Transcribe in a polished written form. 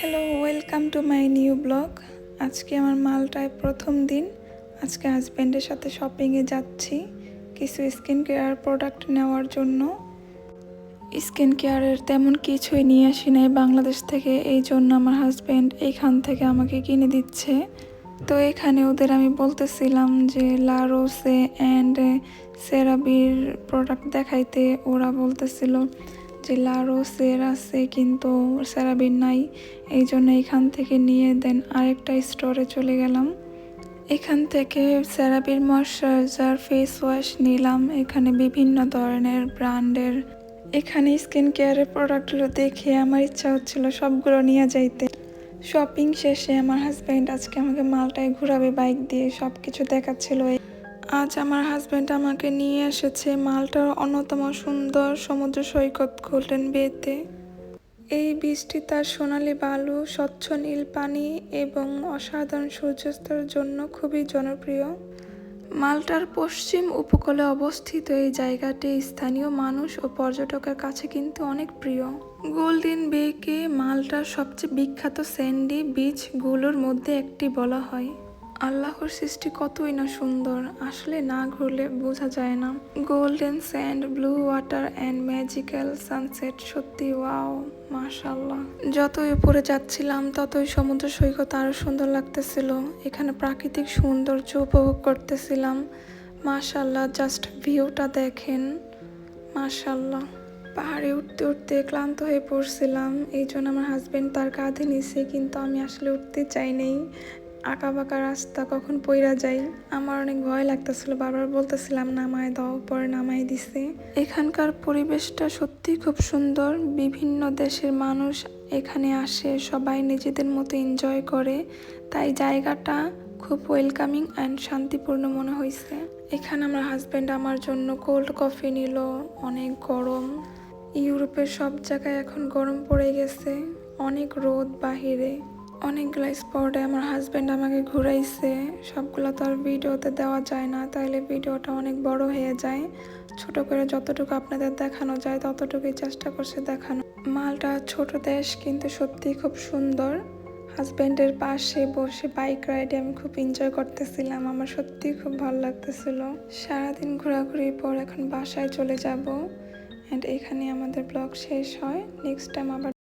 Hello, welcome to my new blog. আজকে আমার মালটায় প্রথম দিন। আজকে হাজব্যান্ডের সাথে শপিংয়ে যাচ্ছি কিছু স্কিন কেয়ার প্রোডাক্ট নেওয়ার জন্য। স্কিন কেয়ারের তেমন কিছুই নিয়ে আসি নাই বাংলাদেশ থেকে, এই জন্য আমার হাজব্যান্ড এইখান থেকে আমাকে কিনে দিচ্ছে। তো এখানে ওদের আমি বলতেছিলাম যে লা রোসে অ্যান্ড সেরাবির প্রোডাক্ট দেখাইতে। ওরা বলতেছিল যে লা রোসের আছে কিন্তু সেরাবির নাই, এই জন্য এখান থেকে নিয়ে দেন আরেকটা স্টোরে চলে গেলাম। এখান থেকে সেরাবির ময়শ্চারাইজার ফেস ওয়াশ নিলাম। এখানে বিভিন্ন ধরনের ব্র্যান্ডের। এখানে স্কিন কেয়ারের প্রোডাক্টগুলো দেখে আমার ইচ্ছা হচ্ছিল সবগুলো নিয়ে যাইতে। শপিং শেষে আমার হাজব্যান্ড আজকে আমাকে মালটায় ঘোরাবে বাইক দিয়ে, সব কিছু দেখাচ্ছিল। আজ আমার হাজব্যান্ড আমাকে নিয়ে এসেছে মালটার অন্যতম সুন্দর সমুদ্র সৈকত গোল্ডেন বেতে। এই বীজটি তার সোনালী বালু, স্বচ্ছ নীল পানি এবং অসাধারণ সূর্যাস্তের জন্য খুবই জনপ্রিয়। মাল্টার পশ্চিম উপকূলে অবস্থিত এই জায়গাটি স্থানীয় মানুষ ও পর্যটকের কাছে কিন্তু অনেক প্রিয়। গোল্ডেন বেকে মাল্টার সবচেয়ে বিখ্যাত স্যান্ডি বিচগুলোর মধ্যে একটি বলা হয়। আল্লাহর সৃষ্টি কতই না সুন্দর, আসলে না ঘুরলে বোঝা যায় না। Golden sand, blue water and magical sunset, সত্যি ওয়াও, মাশাআল্লাহ। যতই উপরে যাচ্ছিলাম ততই সমুদ্র সৈকত আরো সুন্দর লাগতেছিল। এখানে প্রাকৃতিক সৌন্দর্য উপভোগ করতেছিলাম। মাশাআল্লাহ, জাস্ট ভিউটা দেখেন, মাশাআল্লাহ। পাহাড়ে উঠতে উঠতে ক্লান্ত হয়ে পড়ছিলাম, এই জন্য আমার হাজব্যান্ড তার কাঁধে নিছে, কিন্তু আমি আসলে উঠতে চাইনি। আঁকা বাঁকা রাস্তা, কখন পইরা যাই। আমার অনেক ভয় লাগতেছিল, বারবার বলতেছিলাম নামায় দাও, পরে নামাই দিছে। এখানকার পরিবেশটা সত্যি খুব সুন্দর। বিভিন্ন দেশের মানুষ এখানে আসে, সবাই নিজেদের মতো এনজয় করে, তাই জায়গাটা খুব ওয়েলকামিং অ্যান্ড শান্তিপূর্ণ মনে হয়েছে। এখানে আমার হাজব্যান্ড আমার জন্য কোল্ড কফি নিল। অনেক গরম, ইউরোপের সব জায়গায় এখন গরম পড়ে গেছে, অনেক রোদ বাহিরে। অনেকগুলো স্পটে আমার হাজব্যান্ড আমাকে ঘুরাইছে, সবগুলো তো আর ভিডিওতে দেওয়া যায় না, তাইলে ভিডিওটা অনেক বড় হয়ে যায়। ছোট করে যতটুকু আপনাদের দেখানো যায় ততটুকুই চেষ্টা করছে দেখানো। মালটা ছোট দেশ কিন্তু সত্যি খুব সুন্দর। হাজব্যান্ডের পাশে বসে বাইক রাইডে আমি খুব এনজয় করতেছিলাম, আমার সত্যি খুব ভালো লাগতেছিল। সারাদিন ঘোরাঘুরির পর এখন বাসায় চলে যাব, অ্যান্ড এখানে আমাদের ব্লগ শেষ হয়। নেক্সট টাইম আবার